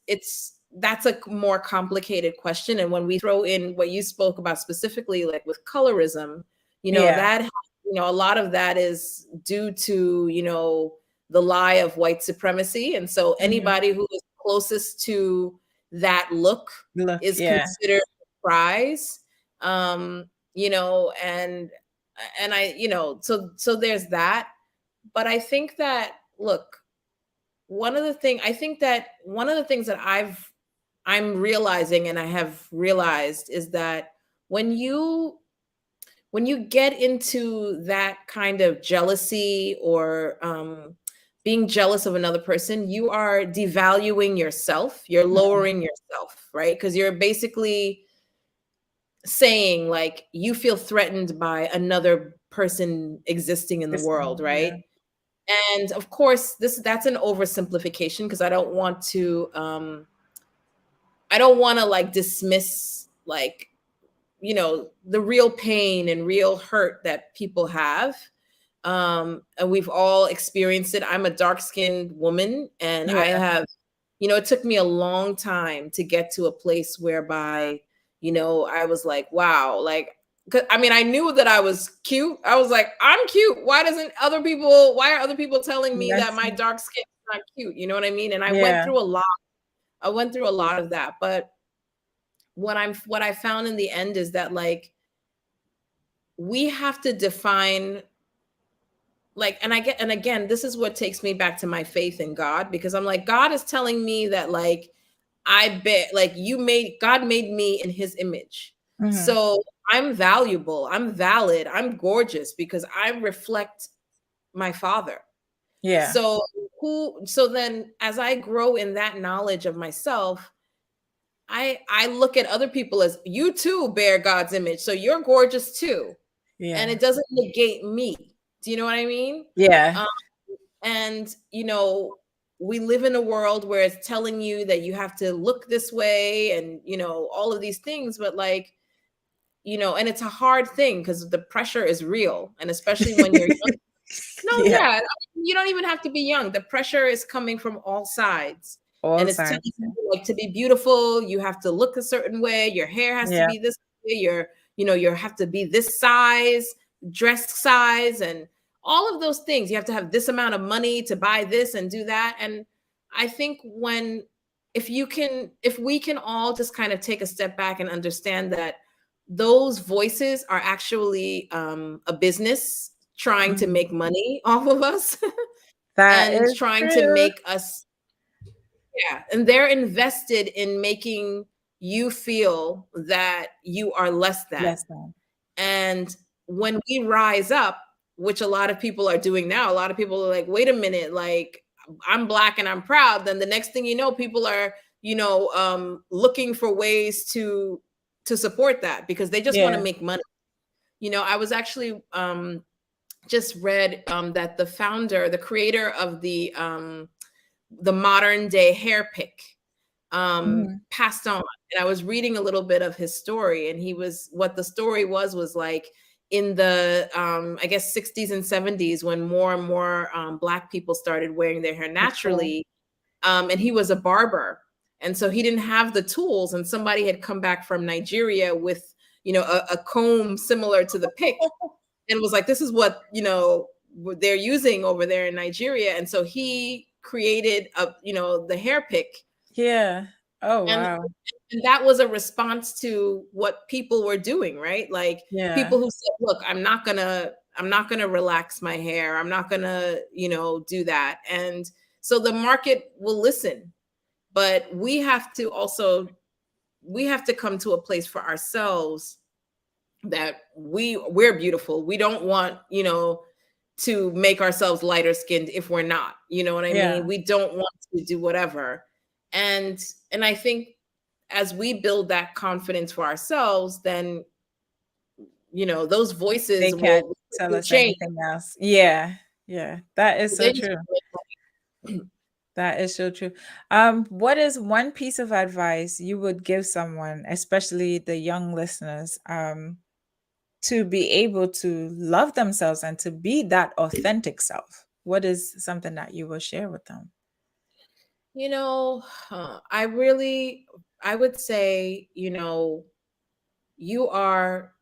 that's a more complicated question. And when we throw in what you spoke about specifically, like with colorism, Yeah. that a lot of that is due to the lie of white supremacy. And so Hmm. anybody who is closest to that look Look, is yeah. considered a prize. And so there's that. But I think that, look, I think that one of the things that I'm realizing and I have realized is that when you get into that kind of jealousy or being jealous of another person, you are devaluing yourself, you're Mm. lowering yourself, right? Because you're basically saying like you feel threatened by another person existing in the This world, thing, yeah. right? And of course, that's an oversimplification, because I don't want to like dismiss like the real pain and real hurt that people have. And we've all experienced it. I'm a dark-skinned woman, and I Yeah. have, it took me a long time to get to a place whereby, I was like, wow, like, 'cause, I mean, I knew that I was cute. I was like, I'm cute. Why are other people telling me that That's my dark skin is not cute? You know what I mean? And yeah. I went through a lot of that. But what I found in the end is that like we have to define, like, and again, this is what takes me back to my faith in God, because I'm like, God is telling me that like I bet like God made me in his image. Hmm. So I'm valuable, I'm valid, I'm gorgeous because I reflect my father. Yeah. So then as I grow in that knowledge of myself, I look at other people as, you too bear God's image, so you're gorgeous too. And Yeah. it doesn't negate me. Do you know what I mean? Yeah. Um, and we live in a world where it's telling you that you have to look this way and all of these things, but like, and it's a hard thing because the pressure is real, and especially when you're young. No, Yeah, yeah, you don't even have to be young. The pressure is coming from all sides, all and it's telling sides. you, like, to be beautiful, you have to look a certain way, your hair has to Yeah, be this way, you have to be this size, dress size, and all of those things. You have to have this amount of money to buy this and do that. And I think if we can all just kind of take a step back and understand that those voices are actually a business trying to mhm. make money off of us That and is trying to true. make us, yeah, and they're invested in making you feel that you are less than. Less than. And when we rise up, which a lot of people are doing now, a lot of people are like, wait a minute, like, I'm black and I'm proud. Then the next thing you know, people are, looking for ways to support that because they just want to Yeah. make money. I was actually just read that the creator of the modern day hair pick Mhm. passed on. And I was reading a little bit of his story, and what the story was like in the I guess 60s and 70s, when more and more black people started wearing their hair Okay. naturally. And he was a barber, and so he didn't have the tools. And somebody had come back from Nigeria with a comb similar to the pick, and was like, this is what they're using over there in Nigeria. And so he created the hair pick. Yeah. Oh, And wow. that was a response to what people were doing, right? Like, Yeah. people who said, look, I'm not gonna relax my hair. I'm not gonna, do that. And so the market will listen. But we have to come to a place for ourselves that we're beautiful. We don't want, to make ourselves lighter skinned if we're not. You know what I Yeah. mean? We don't want to do whatever. And I think as we build that confidence for ourselves, then those They voices can't tell will us change. anything else. Yeah. Yeah. That is so Then true. That is so true. What is one piece of advice you would give someone, especially the young listeners, to be able to love themselves and to be that authentic self? What is something that you will share with them? you know I really, I would say, you are,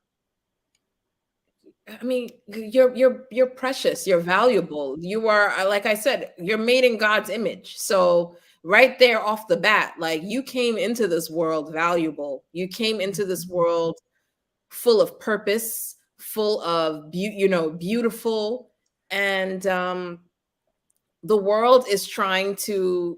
I mean, you're precious, you're valuable. You are, like I said, you're made in God's image. So right there off the bat, like, you came into this world valuable. You came into this Mhm. world full of purpose, full of beautiful. And the world is trying to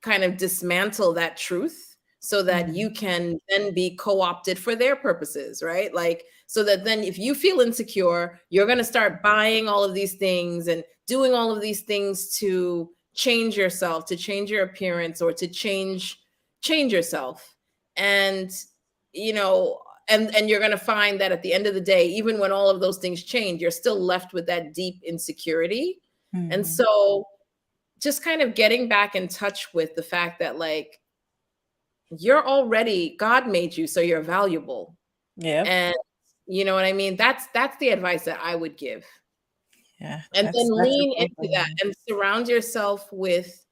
kind of dismantle that truth so that Mhm. you can then be co-opted for their purposes, right? Like, so that then if you feel insecure, you're going to start buying all of these things and doing all of these things to change yourself, to change your appearance, or to change yourself. And you know and you're going to find that at the end of the day, even when all of those things change, you're still left with that deep insecurity. And Mhm. so just kind of getting back in touch with the fact that, like, God made you, so you're valuable. Yep. And you know what I mean? That's the advice that I would give. Yeah. And then That's a lean beautiful into that one. and surround yourself with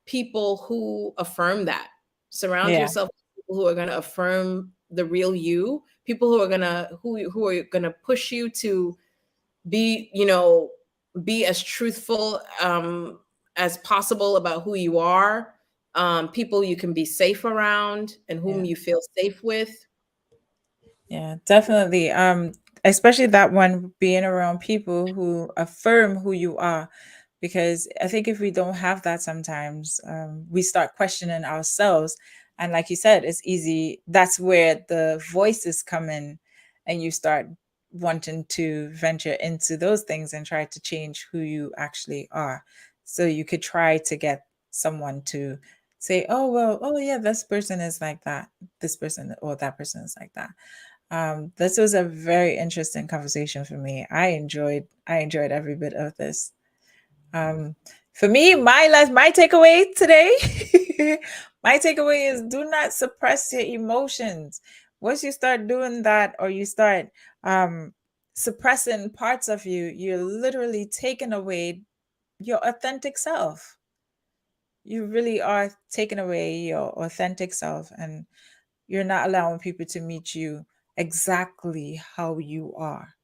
people who affirm that. Surround Yeah. yourself with people who are going to affirm the real you, people who are going to push you to be, be as truthful as possible about who you are. People you can be safe around and whom Yeah. you feel safe with. Yeah, definitely. Especially that one, being around people who affirm who you are, because I think if we don't have that sometimes, we start questioning ourselves. And like you said, it's easy. That's where the voices come in, and you start wanting to venture into those things and try to change who you actually are. So you could try to get someone to say, "Oh, well, oh yeah, this person is like that. This person or that person is like that." This was a very interesting conversation for me. I enjoyed every bit of this. Um, for me, my takeaway today, my takeaway is do not suppress your emotions. Once you start doing that, or you start um suppressing parts of you, you're literally taking away your authentic self. You really are taking away your authentic self, and you're not allowing people to meet you exactly how you are.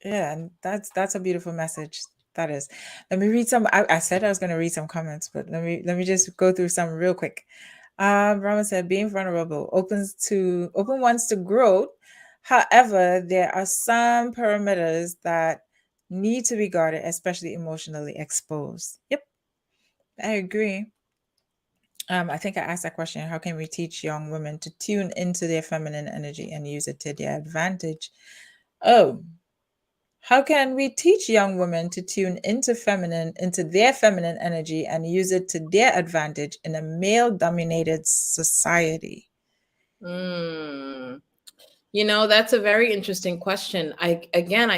Yeah, and that's a beautiful message. That is. Let me read some. I said I was going to read some comments, but let me just go through some real quick. Brahma said, being vulnerable open ones to growth. However, there are some parameters that need to be guarded, especially emotionally exposed. Yep, I agree. I think I asked that question. How can we teach young women to tune into their feminine energy and use it to their advantage? Oh, how can we teach young women to tune into their feminine energy and use it to their advantage in a male-dominated society? Mm. That's a very interesting question. I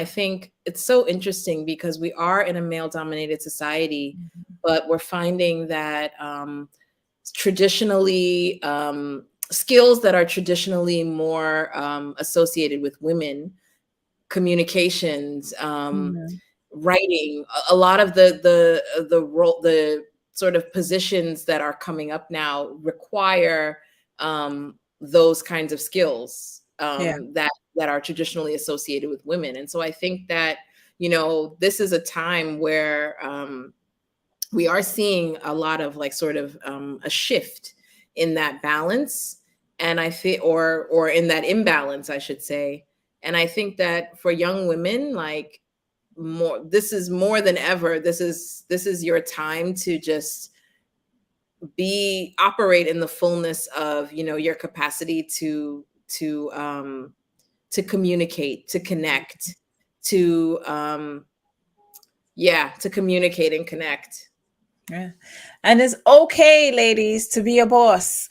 think it's so interesting because we are in a male dominated society, Mhm. but we're finding that traditionally, skills that are traditionally more associated with women, communications, Mhm. writing, a lot of the role, the sort of positions that are coming up now require those kinds of skills Yeah. that are traditionally associated with women. And so I think that this is a time where we are seeing a lot of like sort of a shift in that balance, and I think, or in that imbalance, I should say. And I think that for young women, like, more this is more than ever, this is your time to just be operate in the fullness of your capacity to communicate, to connect, to yeah, to communicate and connect. Yeah. And it's okay, ladies, to be a boss.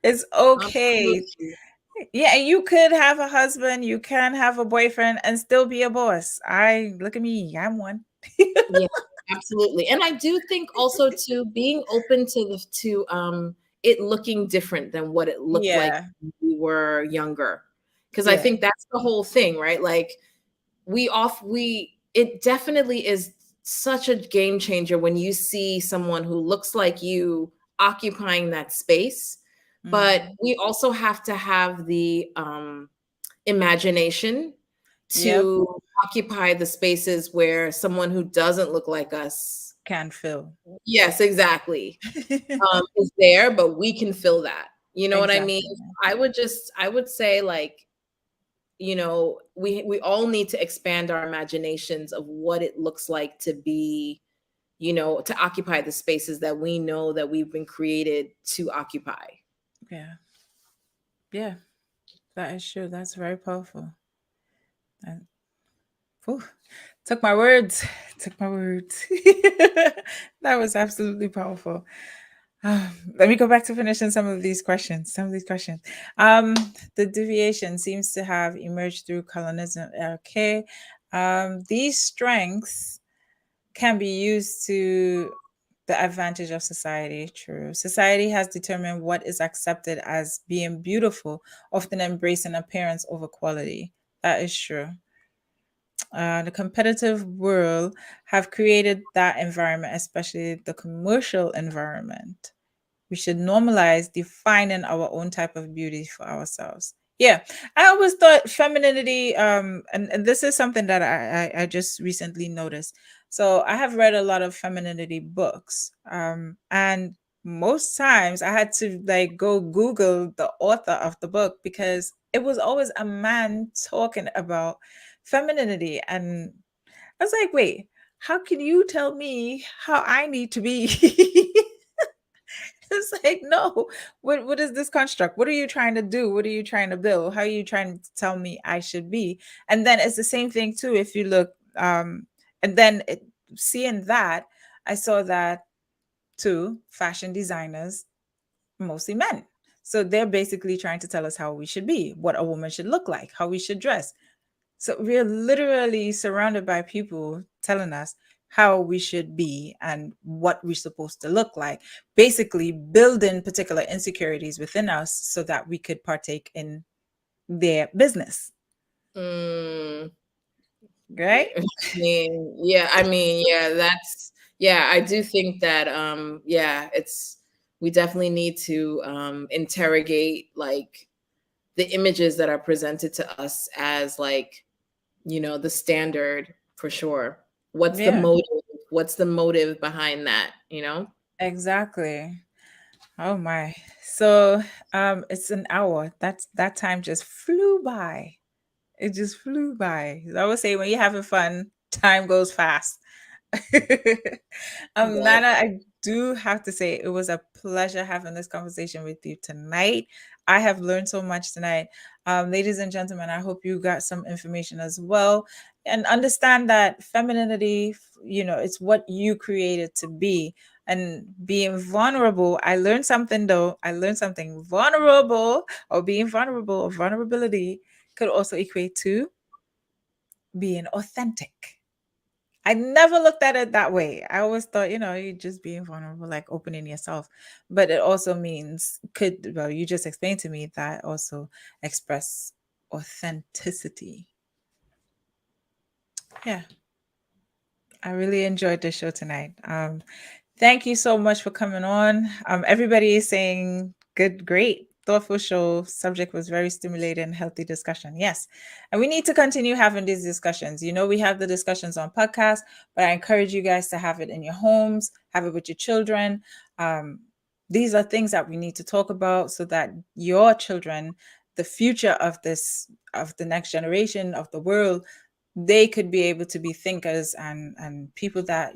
It's okay. Absolutely. Yeah, you could have a husband, you can have a boyfriend and still be a boss. I look at me, I'm one. Yeah, absolutely. And I do think also to being open to it looking different than what it looked like Yeah. when we were younger. Because I Yeah. think that's the whole thing, right? Like, we it definitely is such a game changer when you see someone who looks like you occupying that space. But Mhm. we also have to have the imagination Yep. to occupy the spaces where someone who doesn't look like us, Can feel. yes, exactly, is there, but we can fill that. You know what I mean? Exactly. I would say, like, we all need to expand our imaginations of what it looks like to be, to occupy the spaces that we know that we've been created to occupy. Yeah. Yeah. That is true. That's very powerful. That, whew, took my words. Took my words. That was absolutely powerful. Let me go back to finishing some of these questions. Some of these questions. Um, the deviation seems to have emerged through colonialism. Okay. These strengths can be used to the advantage of society. True. Society has determined what is accepted as being beautiful, often embracing appearance over quality. That is true. The competitive world have created that environment, especially the commercial environment. We should normalize defining our own type of beauty for ourselves. Yeah, I always thought femininity, and this is something that I just recently noticed. So I have read a lot of femininity books, and most times I had to like go Google the author of the book because it was always a man talking about femininity, and I was like, wait, how can you tell me how I need to be? It's like, no, what is this construct? What are you trying to do? What are you trying to build? How are you trying to tell me I should be? And then it's the same thing too. If you look, and then seeing that, I saw that too, fashion designers, mostly men. So they're basically trying to tell us how we should be, what a woman should look like, how we should dress. So we're literally surrounded by people telling us how we should be and what we're supposed to look like, basically building particular insecurities within us so that we could partake in their business. Hmm. right? Yeah, that's yeah, I do think that yeah, it's we definitely need to interrogate like the images that are presented to us as like, the standard for sure. What's the Yeah, motive? What's the motive behind that? exactly. Oh my. So it's an hour. That time just flew by. It just flew by. I would say when you're having fun, time goes fast. But Nana, I do have to say it was a pleasure having this conversation with you tonight. I have learned so much tonight. Ladies and gentlemen, I hope you got some information as well and understand that femininity, it's what you created to be. And being vulnerable, I learned something though. I learned something vulnerable or being vulnerable or vulnerability could also equate to being authentic. I never looked at it that way. I always thought, you're just being vulnerable, like opening yourself. But it also means, well, you just explained to me that also express authenticity. Yeah, I really enjoyed the show tonight. Thank you so much for coming on. Everybody is saying good, great, thoughtful show. Subject was very stimulating, healthy discussion. Yes. And we need to continue having these discussions. We have the discussions on podcasts, but I encourage you guys to have it in your homes, have it with your children. These are things that we need to talk about so that your children, the future of the next generation of the world, they could be able to be thinkers and people that,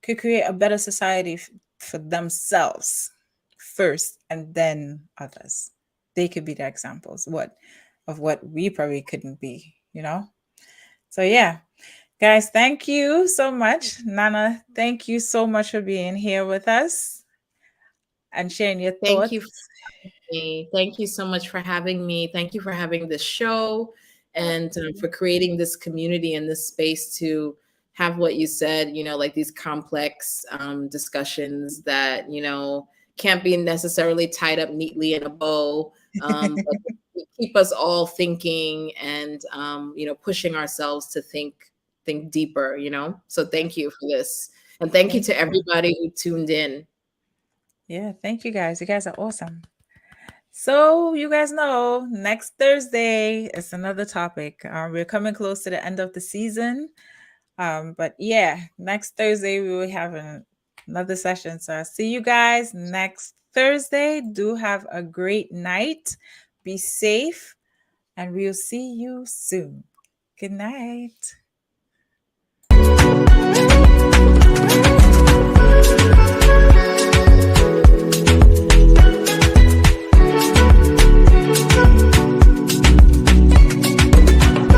could create a better society for themselves first and then others. They could be the examples of what we probably couldn't be. So yeah, guys, thank you so much. Nana, thank you so much for being here with us and sharing your thank you thoughts. me. Thank you so much for having me. Thank you for having this show and for creating this community and this space to have what you said, like these complex discussions that, can't be necessarily tied up neatly in a bow, but they keep us all thinking and, pushing ourselves to think deeper. So thank you for this. And thank you Thank to you. everybody who tuned in. Yeah, thank you guys. You guys are awesome. So you guys know next Thursday is another topic. We're coming close to the end of the season. But yeah, next Thursday we will have another session. So I'll see you guys next Thursday. Do have a great night. Be safe, and we'll see you soon. Good night.